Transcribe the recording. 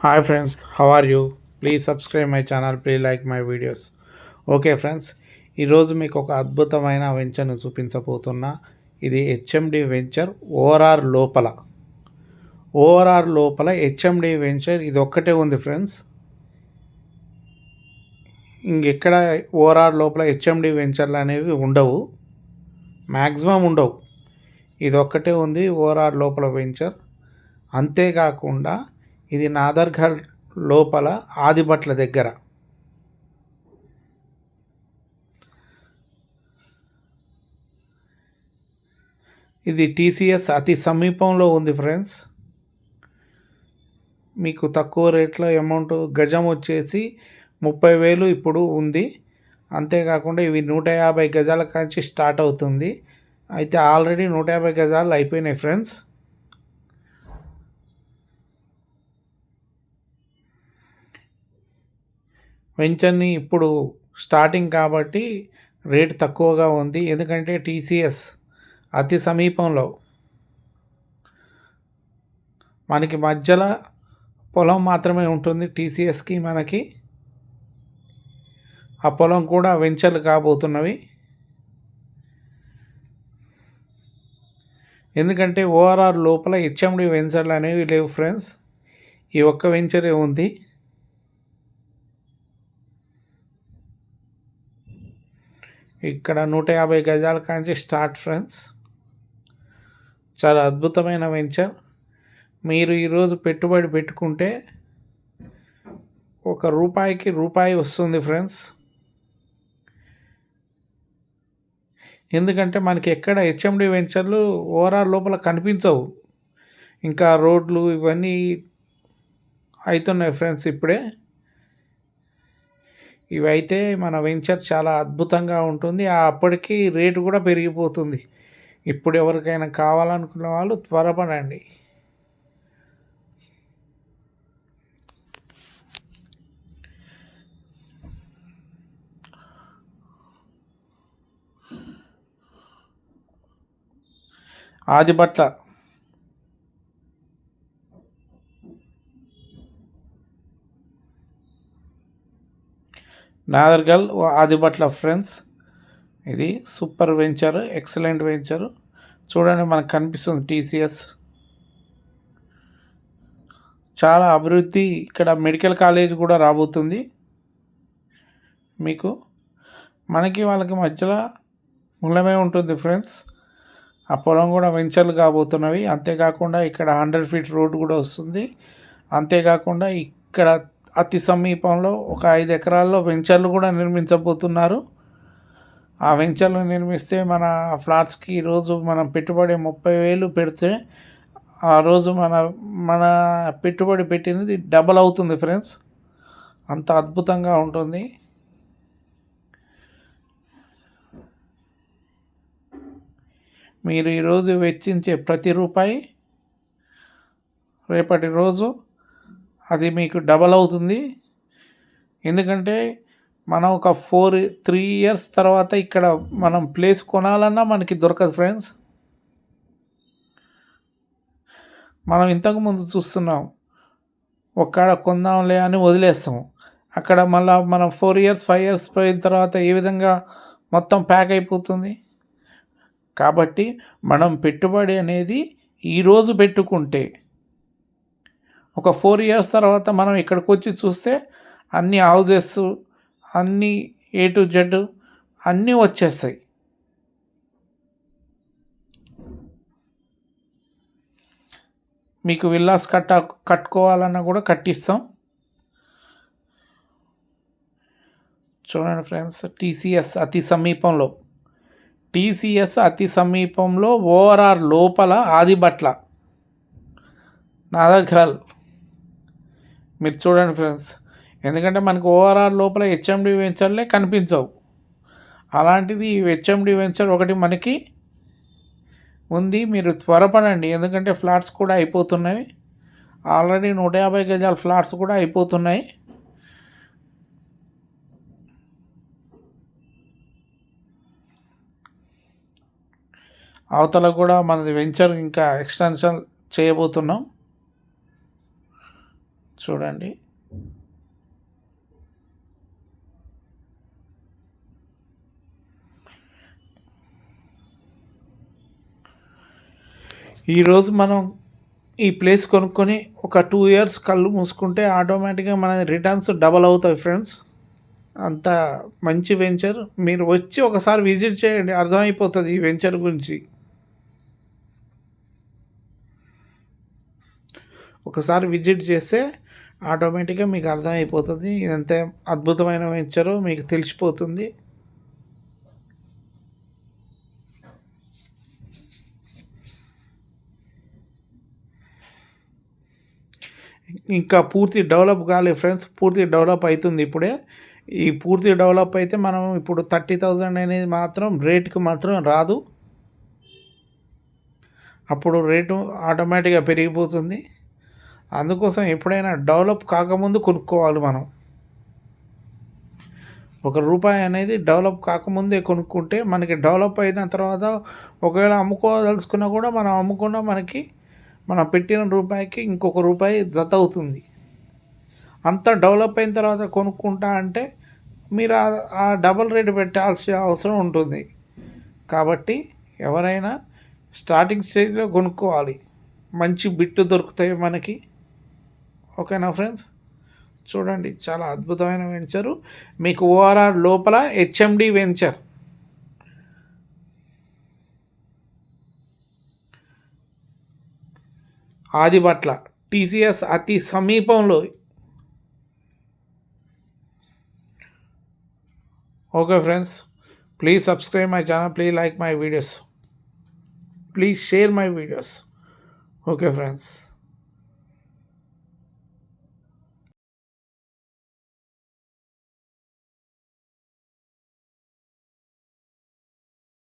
Hi friends, how are you? Please subscribe my channel, please like my videos. Okay friends, ఈరోజు మీకు ఒక అద్భుతమైన వెంచర్ను చూపించబోతున్నా. ఇది హెచ్ఎండి వెంచర్ ఓఆర్ఆర్ లోపల హెచ్ఎండి వెంచర్ ఇది ఒక్కటే ఉంది ఫ్రెండ్స్. ఇంకెక్కడ ఓఆర్ఆర్ లోపల హెచ్ఎండి వెంచర్లు అనేవి ఉండవు, మ్యాక్సిమం ఉండవు. ఇది ఒక్కటే ఉంది ఓఆర్ఆర్ లోపల వెంచర్. అంతేకాకుండా ఇది నాదర్ఘల్ లోపల ఆదిబట్ల దగ్గర. ఇది టీసీఎస్ అతి సమీపంలో ఉంది ఫ్రెండ్స్. మీకు తక్కువ రేట్లో అమౌంట్ గజం వచ్చేసి 30,000 ఇప్పుడు ఉంది. అంతేకాకుండా ఇవి 150 గజాల కాంచి స్టార్ట్ అవుతుంది. అయితే ఆల్రెడీ 150 గజాలు అయిపోయినాయి ఫ్రెండ్స్. వెంచర్ని ఇప్పుడు స్టార్టింగ్ కాబట్టి రేట్ తక్కువగా ఉంది, ఎందుకంటే టీసీఎస్ అతి సమీపంలో మనకి మధ్యలో పొలం మాత్రమే ఉంటుంది. టీసీఎస్కి మనకి ఆ పొలం కూడా వెంచర్లు కాబోతున్నవి. ఎందుకంటే ఓఆర్ఆర్ లోపల హెచ్ఎండి వెంచర్లు అనేవి లేవు ఫ్రెండ్స్. ఈ ఒక్క వెంచరే ఉంది. ఇక్కడ 150 గజాల కాంచి స్టార్ట్ ఫ్రెండ్స్. చాలా అద్భుతమైన వెంచర్. మీరు ఈరోజు పెట్టుబడి పెట్టుకుంటే ఒక రూపాయికి రూపాయి వస్తుంది ఫ్రెండ్స్. ఎందుకంటే మనకి ఎక్కడ హెచ్ఎండి వెంచర్లు ఓఆర్ఆర్ లోపల కనిపించవు. ఇంకా రోడ్లు ఇవన్నీ అవుతున్నాయి ఫ్రెండ్స్ ఇప్పుడే. ఇవైతే మన వెంచర్ చాలా అద్భుతంగా ఉంటుంది. అప్పటికి రేటు కూడా పెరిగిపోతుంది. ఇప్పుడు ఎవరికైనా కావాలనుకున్న వాళ్ళు త్వరపడండి. ఆదిబట్ల నాదర్గల్ ఆదిబట్ల ఫ్రెండ్స్. ఇది సూపర్ వెంచర్, ఎక్సలెంట్ వెంచర్. చూడండి, మనకు కనిపిస్తుంది టీసీఎస్. చాలా అభివృద్ధి. ఇక్కడ మెడికల్ కాలేజ్ కూడా రాబోతుంది మీకు. మనకి వాళ్ళకి మధ్యలో మూలమే ఉంటుంది ఫ్రెండ్స్. ఆ పొలం కూడా వెంచర్లు కాబోతున్నవి. అంతేకాకుండా ఇక్కడ 100 ఫీట్ రోడ్ కూడా వస్తుంది. అంతేకాకుండా ఇక్కడ అతి సమీపంలో ఒక 5 ఎకరాల్లో వెంచర్లు కూడా నిర్మించబోతున్నారు. ఆ వెంచర్లు నిర్మిస్తే మన ఫ్లాట్స్కి ఈరోజు మనం పెట్టుబడి 30,000 పెడితే ఆ రోజు మన పెట్టుబడి పెట్టినది డబల్ అవుతుంది ఫ్రెండ్స్. అంత అద్భుతంగా ఉంటుంది. మీరు ఈరోజు వెచ్చించే ప్రతి రూపాయి రేపటి రోజు అది మీకు డబల్ అవుతుంది. ఎందుకంటే మనం ఒక 3 ఇయర్స్ తర్వాత ఇక్కడ మనం ప్లేస్ కొనాలన్నా మనకి దొరకదు ఫ్రెండ్స్. మనం ఇంతకుముందు చూస్తున్నాం, ఒక్కడ కొందాంలే అని వదిలేస్తాం. అక్కడ మళ్ళీ మనం 4 ఇయర్స్ 5 ఇయర్స్ పోయిన తర్వాత ఏ విధంగా మొత్తం ప్యాక్ అయిపోతుంది. కాబట్టి మనం పెట్టుబడి అనేది ఈరోజు పెట్టుకుంటే ఒక 4 ఇయర్స్ తర్వాత మనం ఇక్కడికి వచ్చి చూస్తే అన్ని హౌజెస్, అన్నీ ఏ టు జెడ్ అన్నీ వచ్చేస్తాయి. మీకు విల్లాస్ కట్టుకోవాలన్నా కూడా కట్టిస్తాం. చూడండి ఫ్రెండ్స్, టీసీఎస్ అతి సమీపంలో ఓఆర్ఆర్ లోపల ఆదిబట్ల నాదర్ఘల్. మీరు చూడండి ఫ్రెండ్స్, ఎందుకంటే మనకు ఓఆర్ఆర్ లోపల హెచ్ఎండి వెంచర్లే కనిపించవు. అలాంటిది హెచ్ఎండి వెంచర్ ఒకటి మనకి ఉంది. మీరు త్వరపడండి, ఎందుకంటే ఫ్లాట్స్ కూడా అయిపోతున్నాయి. ఆల్రెడీ 150 గజాల ఫ్లాట్స్ కూడా అయిపోతున్నాయి. అవతల కూడా మనది వెంచర్ ఇంకా ఎక్స్టెన్షన్ చేయబోతున్నాం. చూడండి. ఈరోజు మనం ఈ ప్లేస్ కొనుక్కొని ఒక 2 ఇయర్స్ కళ్ళు మూసుకుంటే ఆటోమేటిక్గా మన రిటర్న్స్ డబల్ అవుతాయి ఫ్రెండ్స్. అంత మంచి వెంచర్. మీరు వచ్చి ఒకసారి విజిట్ చేయండి, అర్థమైపోతుంది ఈ వెంచర్ గురించి. ఒకసారి విజిట్ చేస్తే ఆటోమేటిక్గా మీకు అర్థమైపోతుంది ఇదంతా అద్భుతమైన వెంచరు మీకు తెలిసిపోతుంది. ఇంకా పూర్తి డెవలప్ కాలేదు ఫ్రెండ్స్, పూర్తి డెవలప్ అవుతుంది ఇప్పుడే. ఈ పూర్తి డెవలప్ అయితే మనం ఇప్పుడు 30,000 అనేది మాత్రం రేటుకి మాత్రం రాదు, అప్పుడు రేటు ఆటోమేటిక్గా పెరిగిపోతుంది. అందుకోసం ఎప్పుడైనా డెవలప్ కాకముందు కొనుక్కోవాలి మనం. ₹1 అనేది డెవలప్ కాకముందే కొనుక్కుంటే మనకి డెవలప్ అయిన తర్వాత ఒకవేళ అమ్ముకోదలుచుకున్నా కూడా మనం అమ్ముకున్న మనకి మనం పెట్టిన రూపాయికి ఇంకొక రూపాయి జత అవుతుంది. అంత డెవలప్ అయిన తర్వాత కొనుక్కుంటా అంటే మీరు ఆ డబల్ రేట్ పెట్టాల్సిన అవసరం ఉంటుంది. కాబట్టి ఎవరైనా స్టార్టింగ్ స్టేజ్లో కొనుక్కోవాలి, మంచి బిట్టు దొరుకుతాయి మనకి. ఓకేనా ఫ్రెండ్స్, చూడండి చాలా అద్భుతమైన వెంచరు. మీకు ఓఆర్ఆర్ లోపల హెచ్ఎండి వెంచర్. ఆదిబట్ల టీసీఎస్ అతి సమీపంలో. Okay friends, please subscribe my channel, please like my videos, please share my videos. Okay friends.